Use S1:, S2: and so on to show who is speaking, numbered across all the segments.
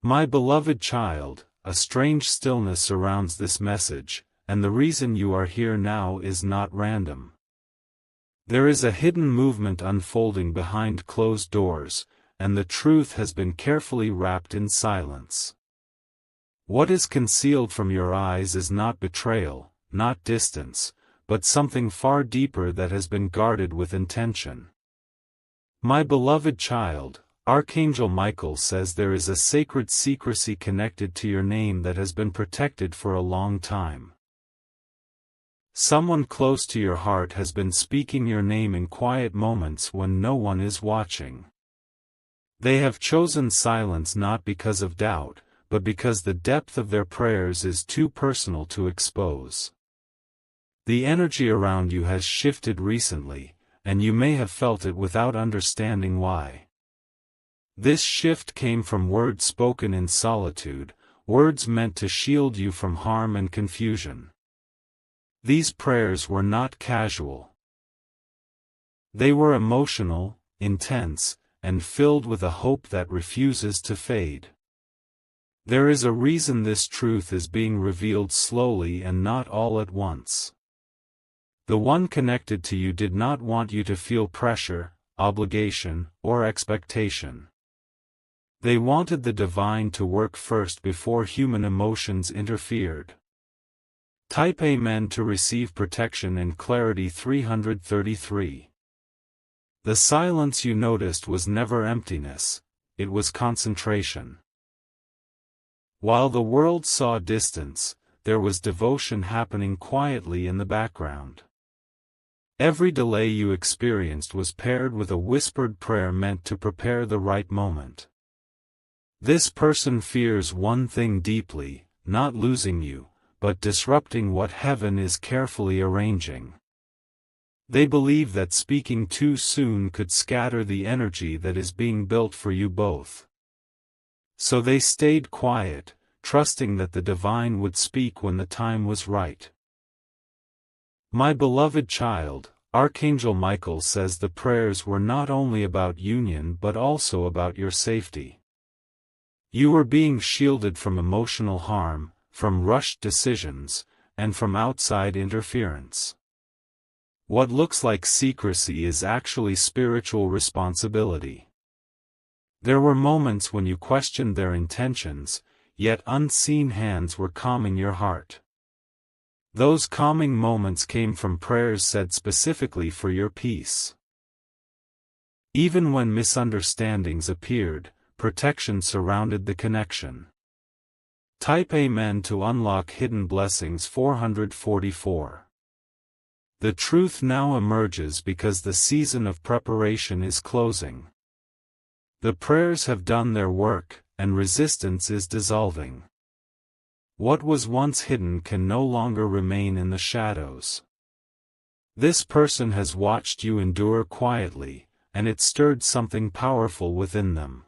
S1: My beloved child, a strange stillness surrounds this message, and the reason you are here now is not random. There is a hidden movement unfolding behind closed doors, and the truth has been carefully wrapped in silence. What is concealed from your eyes is not betrayal, not distance, but something far deeper that has been guarded with intention. My beloved child, Archangel Michael says there is a sacred secrecy connected to your name that has been protected for a long time. Someone close to your heart has been speaking your name in quiet moments when no one is watching. They have chosen silence not because of doubt, but because the depth of their prayers is too personal to expose. The energy around you has shifted recently, and you may have felt it without understanding why. This shift came from words spoken in solitude, words meant to shield you from harm and confusion. These prayers were not casual. They were emotional, intense, and filled with a hope that refuses to fade. There is a reason this truth is being revealed slowly and not all at once. The one connected to you did not want you to feel pressure, obligation, or expectation. They wanted the divine to work first before human emotions interfered. Type Amen to receive protection and clarity. 333. The silence you noticed was never emptiness, it was concentration. While the world saw distance, there was devotion happening quietly in the background. Every delay you experienced was paired with a whispered prayer meant to prepare the right moment. This person fears one thing deeply, not losing you, but disrupting what heaven is carefully arranging. They believe that speaking too soon could scatter the energy that is being built for you both. So they stayed quiet, trusting that the divine would speak when the time was right. My beloved child, Archangel Michael says the prayers were not only about union but also about your safety. You were being shielded from emotional harm, from rushed decisions, and from outside interference. What looks like secrecy is actually spiritual responsibility. There were moments when you questioned their intentions, yet unseen hands were calming your heart. Those calming moments came from prayers said specifically for your peace. Even when misunderstandings appeared, protection surrounded the connection. Type Amen to unlock hidden blessings. 444. The truth now emerges because the season of preparation is closing. The prayers have done their work, and resistance is dissolving. What was once hidden can no longer remain in the shadows. This person has watched you endure quietly, and it stirred something powerful within them.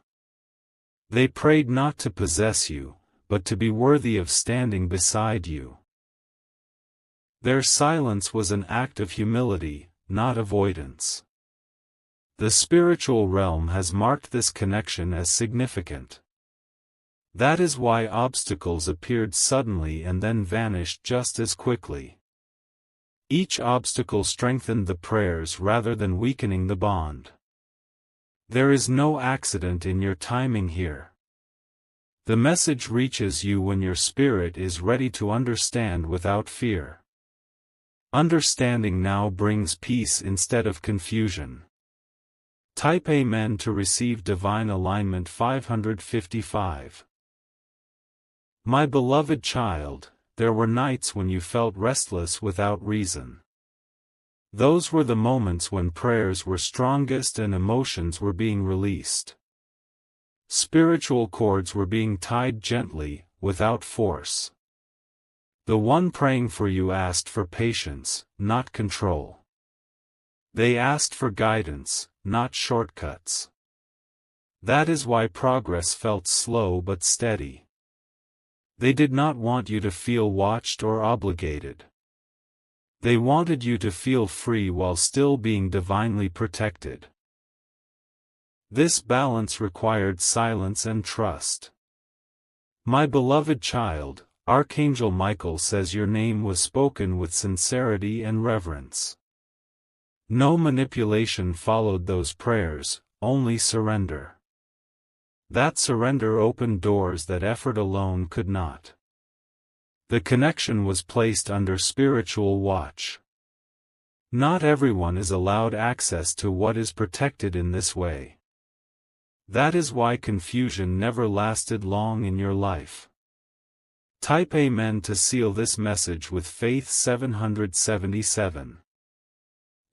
S1: They prayed not to possess you, but to be worthy of standing beside you. Their silence was an act of humility, not avoidance. The spiritual realm has marked this connection as significant. That is why obstacles appeared suddenly and then vanished just as quickly. Each obstacle strengthened the prayers rather than weakening the bond. There is no accident in your timing here. The message reaches you when your spirit is ready to understand without fear. Understanding now brings peace instead of confusion. Type Amen to receive divine alignment. 555. My beloved child, there were nights when you felt restless without reason. Those were the moments when prayers were strongest and emotions were being released. Spiritual cords were being tied gently, without force. The one praying for you asked for patience, not control. They asked for guidance, not shortcuts. That is why progress felt slow but steady. They did not want you to feel watched or obligated. They wanted you to feel free while still being divinely protected. This balance required silence and trust. My beloved child, Archangel Michael says your name was spoken with sincerity and reverence. No manipulation followed those prayers, only surrender. That surrender opened doors that effort alone could not. The connection was placed under spiritual watch. Not everyone is allowed access to what is protected in this way. That is why confusion never lasted long in your life. Type Amen to seal this message with Faith 777.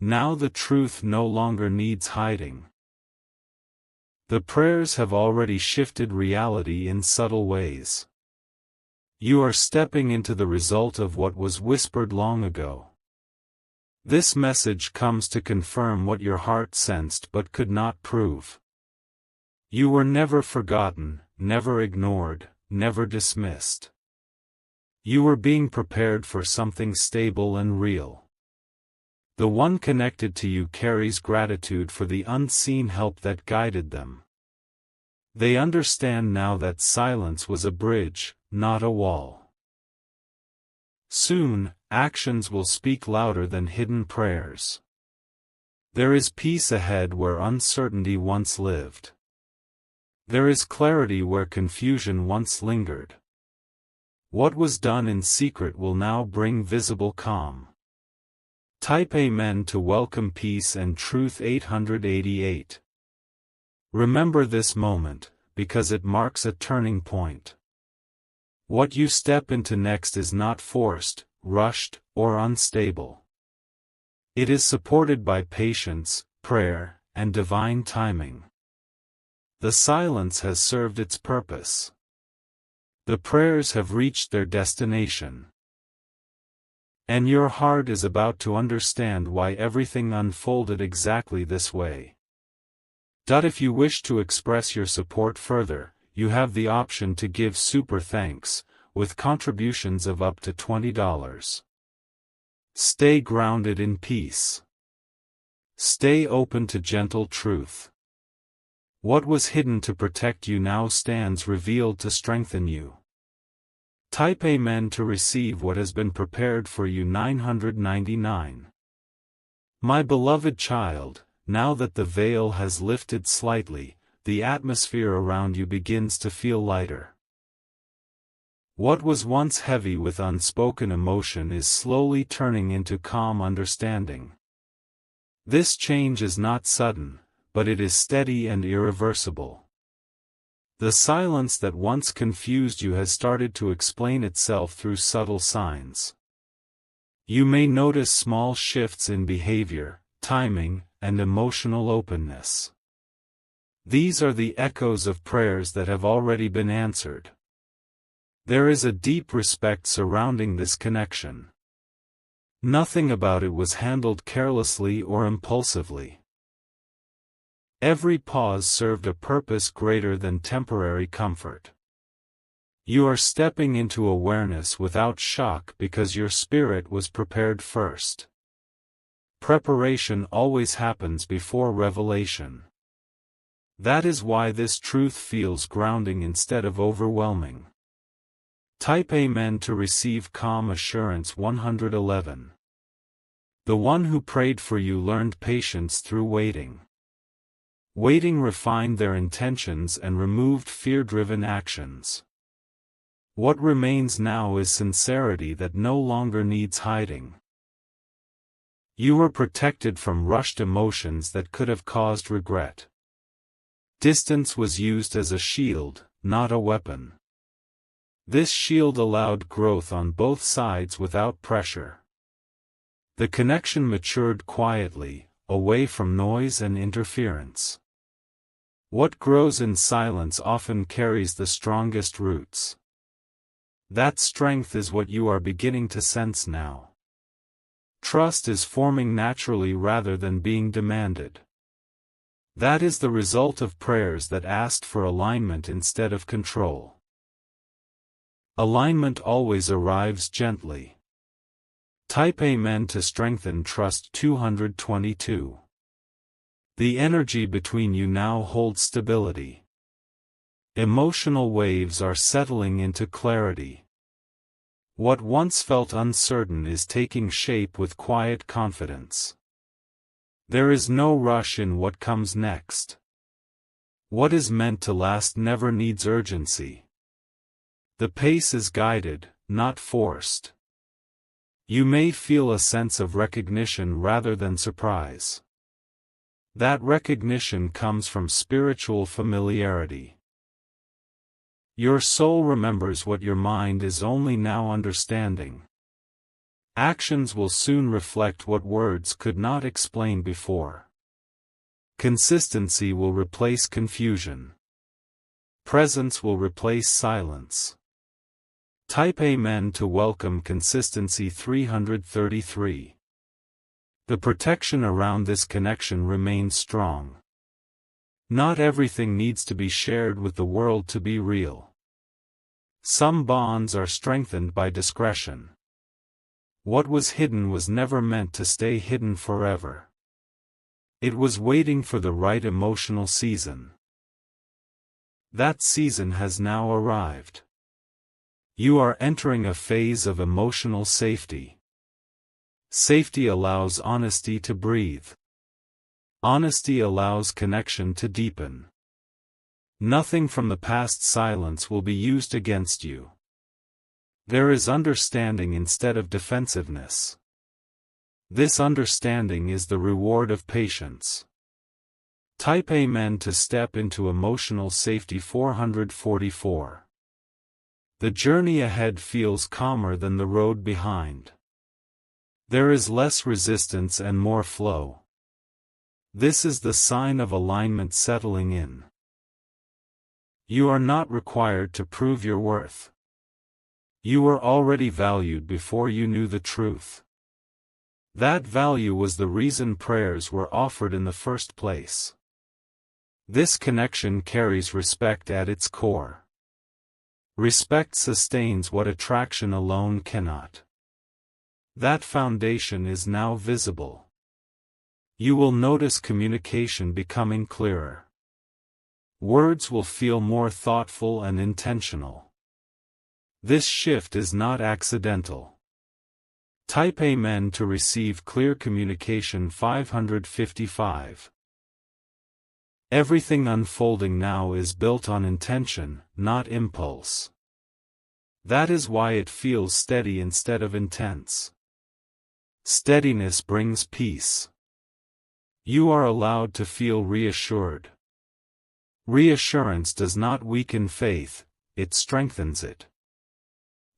S1: Now the truth no longer needs hiding. The prayers have already shifted reality in subtle ways. You are stepping into the result of what was whispered long ago. This message comes to confirm what your heart sensed but could not prove. You were never forgotten, never ignored, never dismissed. You were being prepared for something stable and real. The one connected to you carries gratitude for the unseen help that guided them. They understand now that silence was a bridge, not a wall. Soon, actions will speak louder than hidden prayers. There is peace ahead where uncertainty once lived. There is clarity where confusion once lingered. What was done in secret will now bring visible calm. Type Amen to welcome peace and truth 888. Remember this moment, because it marks a turning point. What you step into next is not forced, rushed, or unstable. It is supported by patience, prayer, and divine timing. The silence has served its purpose. The prayers have reached their destination. And your heart is about to understand why everything unfolded exactly this way. If you wish to express your support further, you have the option to give super thanks, with contributions of up to $20. Stay grounded in peace. Stay open to gentle truth. What was hidden to protect you now stands revealed to strengthen you. Type Amen to receive what has been prepared for you 999. My beloved child, now that the veil has lifted slightly, the atmosphere around you begins to feel lighter. What was once heavy with unspoken emotion is slowly turning into calm understanding. This change is not sudden, but it is steady and irreversible. The silence that once confused you has started to explain itself through subtle signs. You may notice small shifts in behavior, timing, and emotional openness. These are the echoes of prayers that have already been answered. There is a deep respect surrounding this connection. Nothing about it was handled carelessly or impulsively. Every pause served a purpose greater than temporary comfort. You are stepping into awareness without shock because your spirit was prepared first. Preparation always happens before revelation. That is why this truth feels grounding instead of overwhelming. Type Amen to receive calm assurance 111. The one who prayed for you learned patience through waiting. Waiting refined their intentions and removed fear-driven actions. What remains now is sincerity that no longer needs hiding. You were protected from rushed emotions that could have caused regret. Distance was used as a shield, not a weapon. This shield allowed growth on both sides without pressure. The connection matured quietly, away from noise and interference. What grows in silence often carries the strongest roots. That strength is what you are beginning to sense now. Trust is forming naturally rather than being demanded. That is the result of prayers that asked for alignment instead of control. Alignment always arrives gently. Type Amen to strengthen trust 222. The energy between you now holds stability. Emotional waves are settling into clarity. What once felt uncertain is taking shape with quiet confidence. There is no rush in what comes next. What is meant to last never needs urgency. The pace is guided, not forced. You may feel a sense of recognition rather than surprise. That recognition comes from spiritual familiarity. Your soul remembers what your mind is only now understanding. Actions will soon reflect what words could not explain before. Consistency will replace confusion. Presence will replace silence. Type Amen to welcome Consistency 333. The protection around this connection remains strong. Not everything needs to be shared with the world to be real. Some bonds are strengthened by discretion. What was hidden was never meant to stay hidden forever. It was waiting for the right emotional season. That season has now arrived. You are entering a phase of emotional safety. Safety allows honesty to breathe. Honesty allows connection to deepen. Nothing from the past silence will be used against you. There is understanding instead of defensiveness. This understanding is the reward of patience. Type Amen to step into emotional safety 444. The journey ahead feels calmer than the road behind. There is less resistance and more flow. This is the sign of alignment settling in. You are not required to prove your worth. You were already valued before you knew the truth. That value was the reason prayers were offered in the first place. This connection carries respect at its core. Respect sustains what attraction alone cannot. That foundation is now visible. You will notice communication becoming clearer. Words will feel more thoughtful and intentional. This shift is not accidental. Type Amen to receive clear communication 555. Everything unfolding now is built on intention, not impulse. That is why it feels steady instead of intense. Steadiness brings peace. You are allowed to feel reassured. Reassurance does not weaken faith, it strengthens it.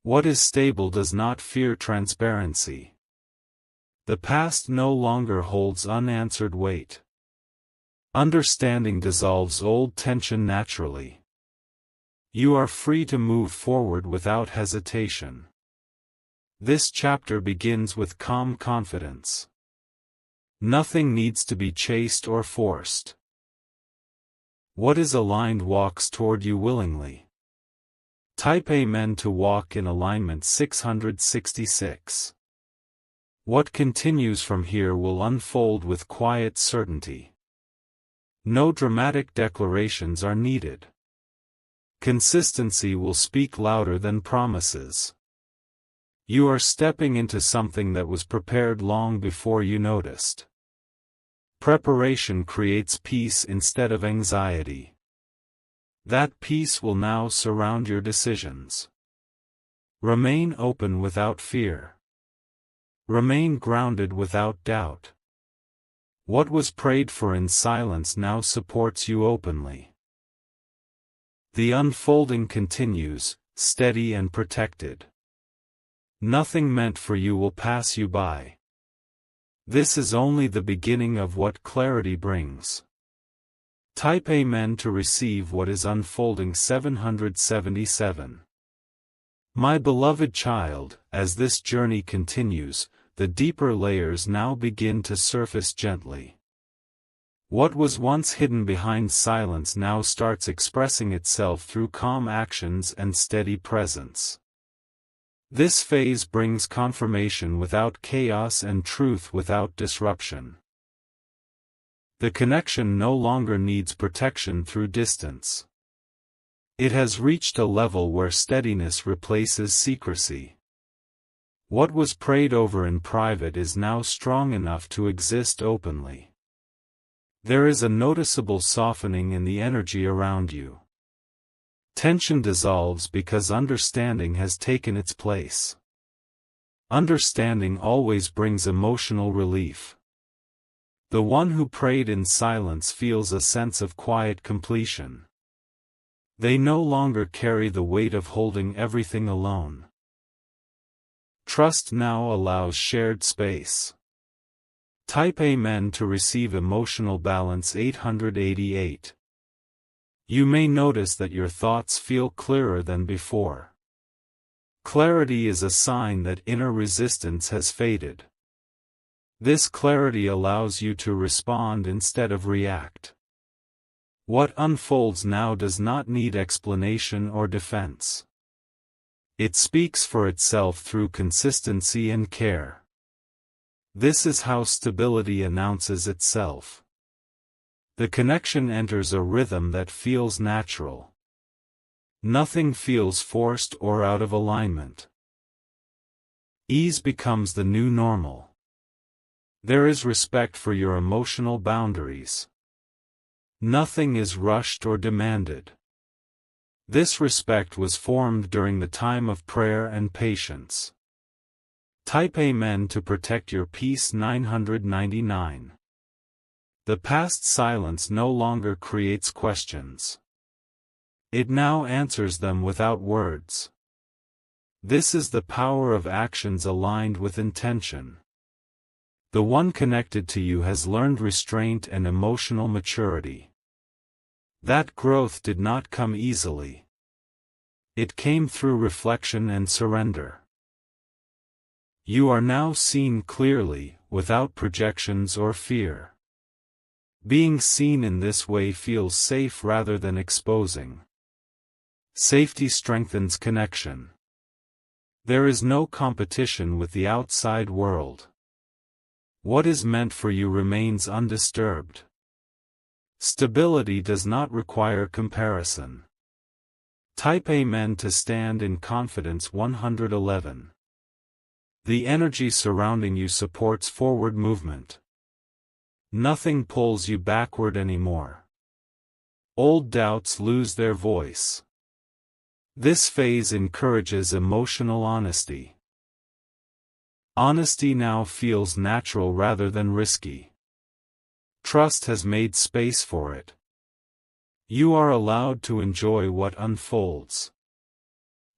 S1: What is stable does not fear transparency. The past no longer holds unanswered weight. Understanding dissolves old tension naturally. You are free to move forward without hesitation. This chapter begins with calm confidence. Nothing needs to be chased or forced. What is aligned walks toward you willingly. Type Amen to walk in alignment 666. What continues from here will unfold with quiet certainty. No dramatic declarations are needed. Consistency will speak louder than promises. You are stepping into something that was prepared long before you noticed. Preparation creates peace instead of anxiety. That peace will now surround your decisions. Remain open without fear. Remain grounded without doubt. What was prayed for in silence now supports you openly. The unfolding continues, steady and protected. Nothing meant for you will pass you by. This is only the beginning of what clarity brings. Type Amen to receive what is unfolding 777. My beloved child, as this journey continues, the deeper layers now begin to surface gently. What was once hidden behind silence now starts expressing itself through calm actions and steady presence. This phase brings confirmation without chaos and truth without disruption. The connection no longer needs protection through distance. It has reached a level where steadiness replaces secrecy. What was prayed over in private is now strong enough to exist openly. There is a noticeable softening in the energy around you. Tension dissolves because understanding has taken its place. Understanding always brings emotional relief. The one who prayed in silence feels a sense of quiet completion. They no longer carry the weight of holding everything alone. Trust now allows shared space. Type Amen to receive emotional balance 888. You may notice that your thoughts feel clearer than before. Clarity is a sign that inner resistance has faded. This clarity allows you to respond instead of react. What unfolds now does not need explanation or defense. It speaks for itself through consistency and care. This is how stability announces itself. The connection enters a rhythm that feels natural. Nothing feels forced or out of alignment. Ease becomes the new normal. There is respect for your emotional boundaries. Nothing is rushed or demanded. This respect was formed during the time of prayer and patience. Type Amen to protect your peace 999. The past silence no longer creates questions. It now answers them without words. This is the power of actions aligned with intention. The one connected to you has learned restraint and emotional maturity. That growth did not come easily. It came through reflection and surrender. You are now seen clearly, without projections or fear. Being seen in this way feels safe rather than exposing. Safety strengthens connection. There is no competition with the outside world. What is meant for you remains undisturbed. Stability does not require comparison. Type Amen to stand in confidence 111. The energy surrounding you supports forward movement. Nothing pulls you backward anymore. Old doubts lose their voice. This phase encourages emotional honesty. Honesty now feels natural rather than risky. Trust has made space for it. You are allowed to enjoy what unfolds.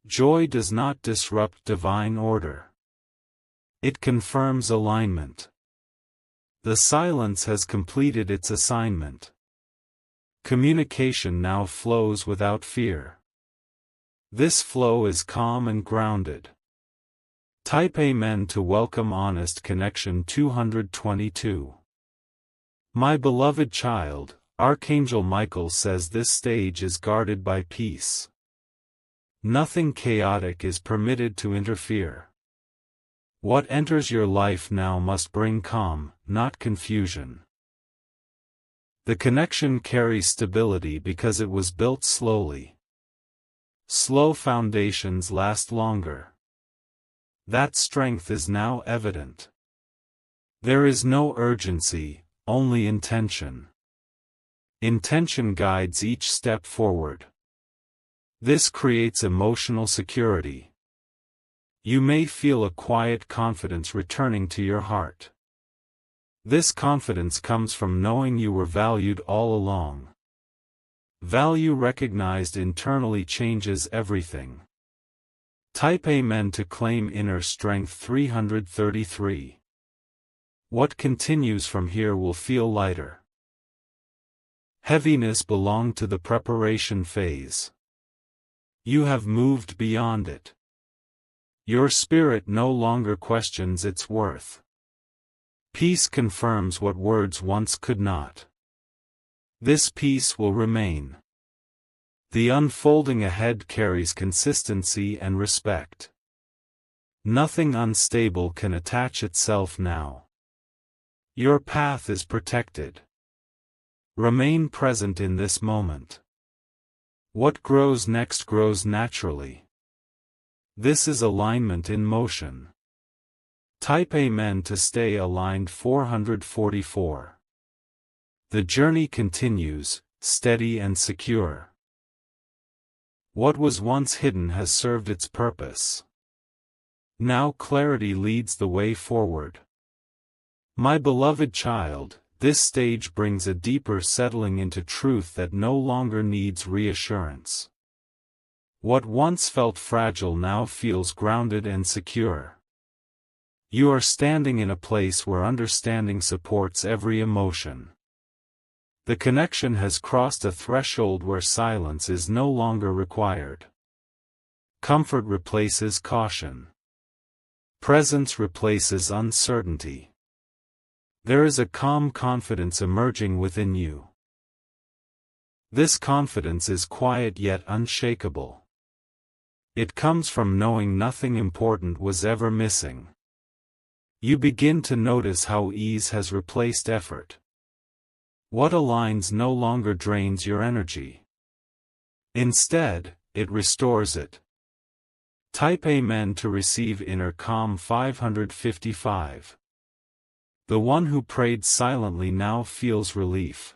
S1: Joy does not disrupt divine order. It confirms alignment. The silence has completed its assignment. Communication now flows without fear. This flow is calm and grounded. Type Amen to welcome honest connection 222. My beloved child, Archangel Michael says this stage is guarded by peace. Nothing chaotic is permitted to interfere. What enters your life now must bring calm, not confusion. The connection carries stability because it was built slowly. Slow foundations last longer. That strength is now evident. There is no urgency, only intention. Intention guides each step forward. This creates emotional security. You may feel a quiet confidence returning to your heart. This confidence comes from knowing you were valued all along. Value recognized internally changes everything. Type Amen to claim inner strength 333. What continues from here will feel lighter. Heaviness belonged to the preparation phase. You have moved beyond it. Your spirit no longer questions its worth. Peace confirms what words once could not. This peace will remain. The unfolding ahead carries consistency and respect. Nothing unstable can attach itself now. Your path is protected. Remain present in this moment. What grows next grows naturally. This is alignment in motion. Type Amen to stay aligned. 444. The journey continues, steady and secure. What was once hidden has served its purpose. Now clarity leads the way forward. My beloved child, this stage brings a deeper settling into truth that no longer needs reassurance. What once felt fragile now feels grounded and secure. You are standing in a place where understanding supports every emotion. The connection has crossed a threshold where silence is no longer required. Comfort replaces caution. Presence replaces uncertainty. There is a calm confidence emerging within you. This confidence is quiet yet unshakable. It comes from knowing nothing important was ever missing. You begin to notice how ease has replaced effort. What aligns no longer drains your energy. Instead, it restores it. Type Amen to receive inner calm. 555. The one who prayed silently now feels relief.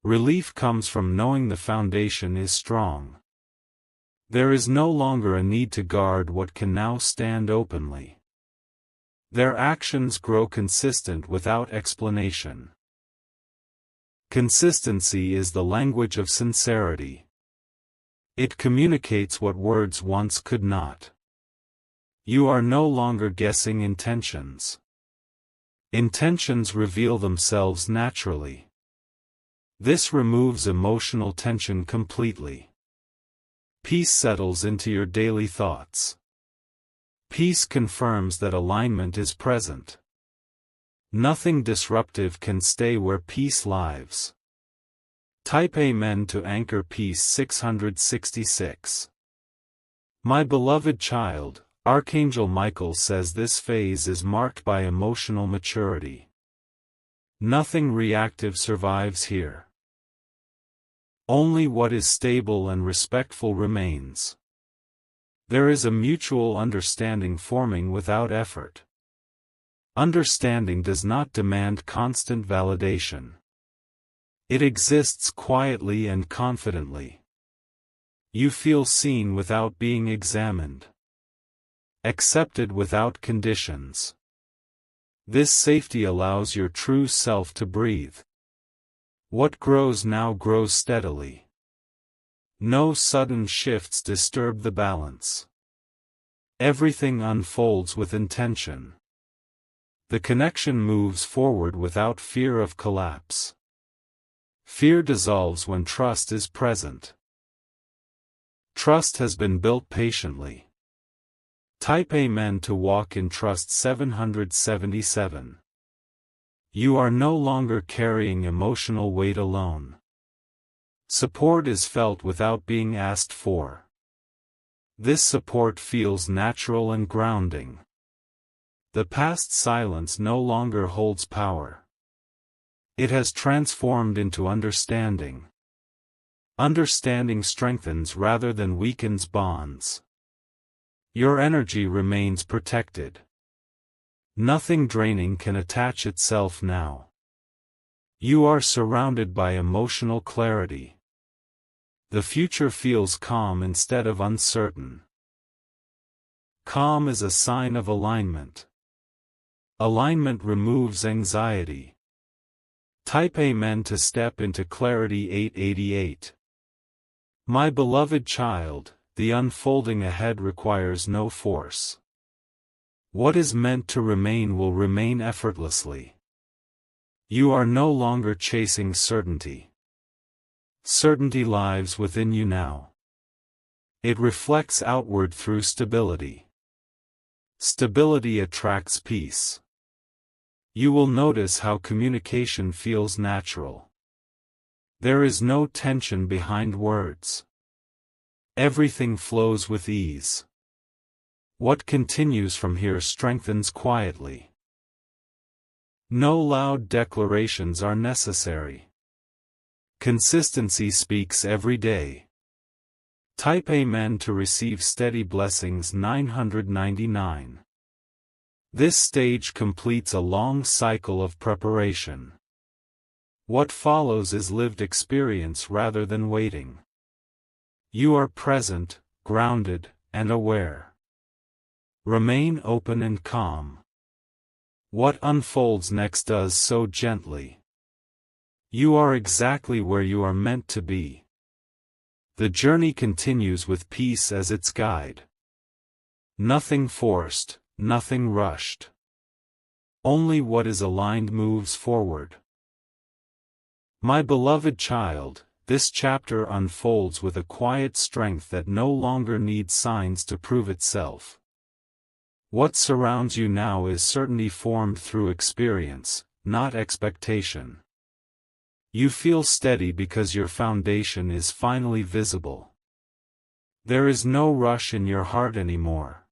S1: Relief comes from knowing the foundation is strong. There is no longer a need to guard what can now stand openly. Their actions grow consistent without explanation. Consistency is the language of sincerity. It communicates what words once could not. You are no longer guessing intentions. Intentions reveal themselves naturally. This removes emotional tension completely. Peace settles into your daily thoughts. Peace confirms that alignment is present. Nothing disruptive can stay where peace lives. Type Amen to anchor peace. 666. My beloved child, Archangel Michael says this phase is marked by emotional maturity. Nothing reactive survives here. Only what is stable and respectful remains. There is a mutual understanding forming without effort. Understanding does not demand constant validation. It exists quietly and confidently. You feel seen without being examined. Accepted without conditions. This safety allows your true self to breathe. What grows now grows steadily. No sudden shifts disturb the balance. Everything unfolds with intention. The connection moves forward without fear of collapse. Fear dissolves when trust is present. Trust has been built patiently. Type Amen to walk in trust. 777. You are no longer carrying emotional weight alone. Support is felt without being asked for. This support feels natural and grounding. The past silence no longer holds power. It has transformed into understanding. Understanding strengthens rather than weakens bonds. Your energy remains protected. Nothing draining can attach itself now. You are surrounded by emotional clarity. The future feels calm instead of uncertain. Calm is a sign of alignment. Alignment removes anxiety. Type Amen to step into clarity. 888. My beloved child, the unfolding ahead requires no force. What is meant to remain will remain effortlessly. You are no longer chasing certainty. Certainty lives within you now. It reflects outward through stability. Stability attracts peace. You will notice how communication feels natural. There is no tension behind words. Everything flows with ease. What continues from here strengthens quietly. No loud declarations are necessary. Consistency speaks every day. Type Amen to receive steady blessings 999. This stage completes a long cycle of preparation. What follows is lived experience rather than waiting. You are present, grounded, and aware. Remain open and calm. What unfolds next does so gently. You are exactly where you are meant to be. The journey continues with peace as its guide. Nothing forced, nothing rushed. Only what is aligned moves forward. My beloved child, this chapter unfolds with a quiet strength that no longer needs signs to prove itself. What surrounds you now is certainty formed through experience, not expectation. You feel steady because your foundation is finally visible. There is no rush in your heart anymore.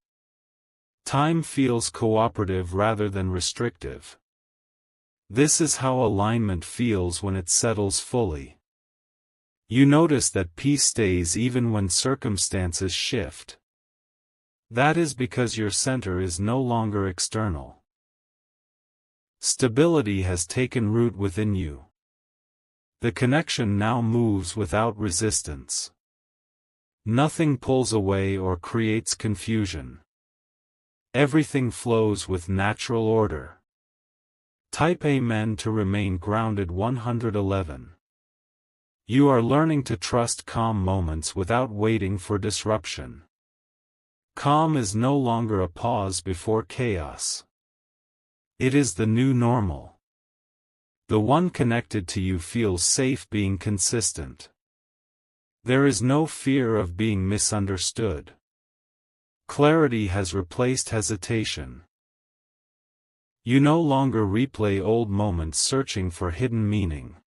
S1: Time feels cooperative rather than restrictive. This is how alignment feels when it settles fully. You notice that peace stays even when circumstances shift. That is because your center is no longer external. Stability has taken root within you. The connection now moves without resistance. Nothing pulls away or creates confusion. Everything flows with natural order. Type Amen to remain grounded 111. You are learning to trust calm moments without waiting for disruption. Calm is no longer a pause before chaos. It is the new normal. The one connected to you feels safe being consistent. There is no fear of being misunderstood. Clarity has replaced hesitation. You no longer replay old moments searching for hidden meaning.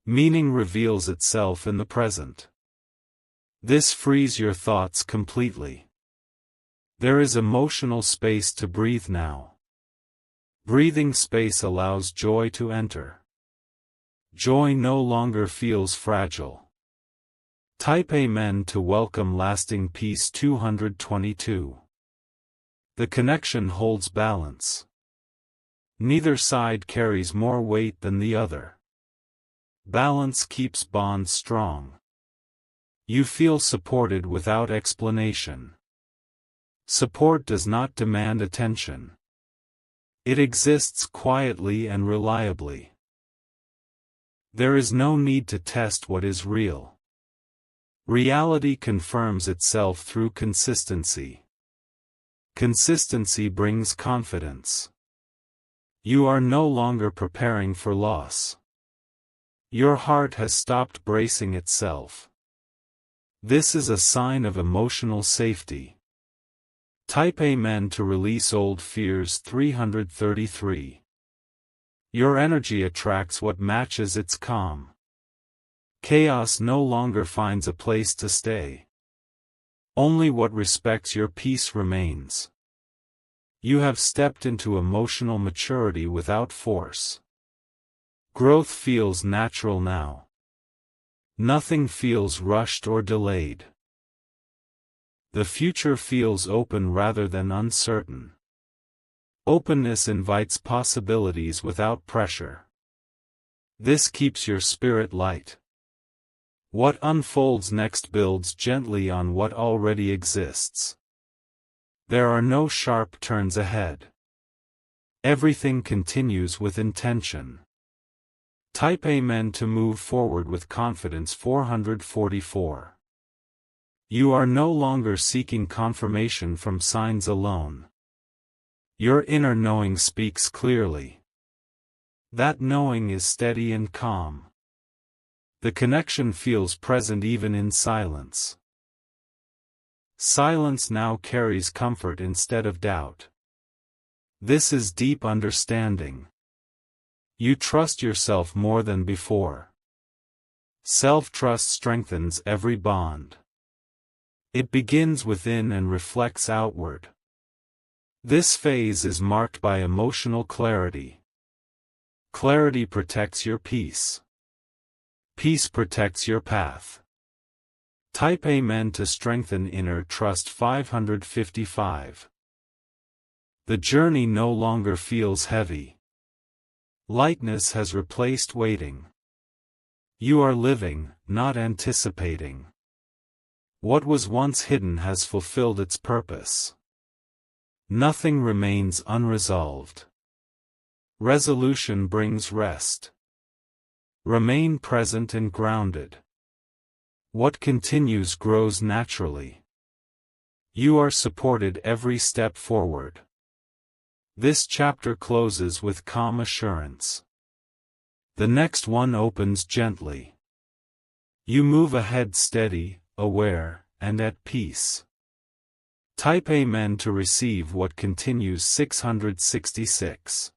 S1: Meaning reveals itself in the present. This frees your thoughts completely. There is emotional space to breathe now. Breathing space allows joy to enter. Joy no longer feels fragile. Type Amen to welcome lasting peace 222. The connection holds balance. Neither side carries more weight than the other. Balance keeps bonds strong. You feel supported without explanation. Support does not demand attention. It exists quietly and reliably. There is no need to test what is real. Reality confirms itself through consistency. Consistency brings confidence. You are no longer preparing for loss. Your heart has stopped bracing itself. This is a sign of emotional safety. Type Amen to release old fears 333. Your energy attracts what matches its calm. Chaos no longer finds a place to stay. Only what respects your peace remains. You have stepped into emotional maturity without force. Growth feels natural now. Nothing feels rushed or delayed. The future feels open rather than uncertain. Openness invites possibilities without pressure. This keeps your spirit light. What unfolds next builds gently on what already exists. There are no sharp turns ahead. Everything continues with intention. Type Amen to move forward with confidence 444. You are no longer seeking confirmation from signs alone. Your inner knowing speaks clearly. That knowing is steady and calm. The connection feels present even in silence. Silence now carries comfort instead of doubt. This is deep understanding. You trust yourself more than before. Self-trust strengthens every bond. It begins within and reflects outward. This phase is marked by emotional clarity. Clarity protects your peace. Peace protects your path. Type Amen to strengthen inner trust. 555. The journey no longer feels heavy. Lightness has replaced waiting. You are living, not anticipating. What was once hidden has fulfilled its purpose. Nothing remains unresolved. Resolution brings rest. Remain present and grounded. What continues grows naturally. You are supported every step forward. This chapter closes with calm assurance. The next one opens gently. You move ahead steady, aware, and at peace. Type Amen to receive what continues. 666.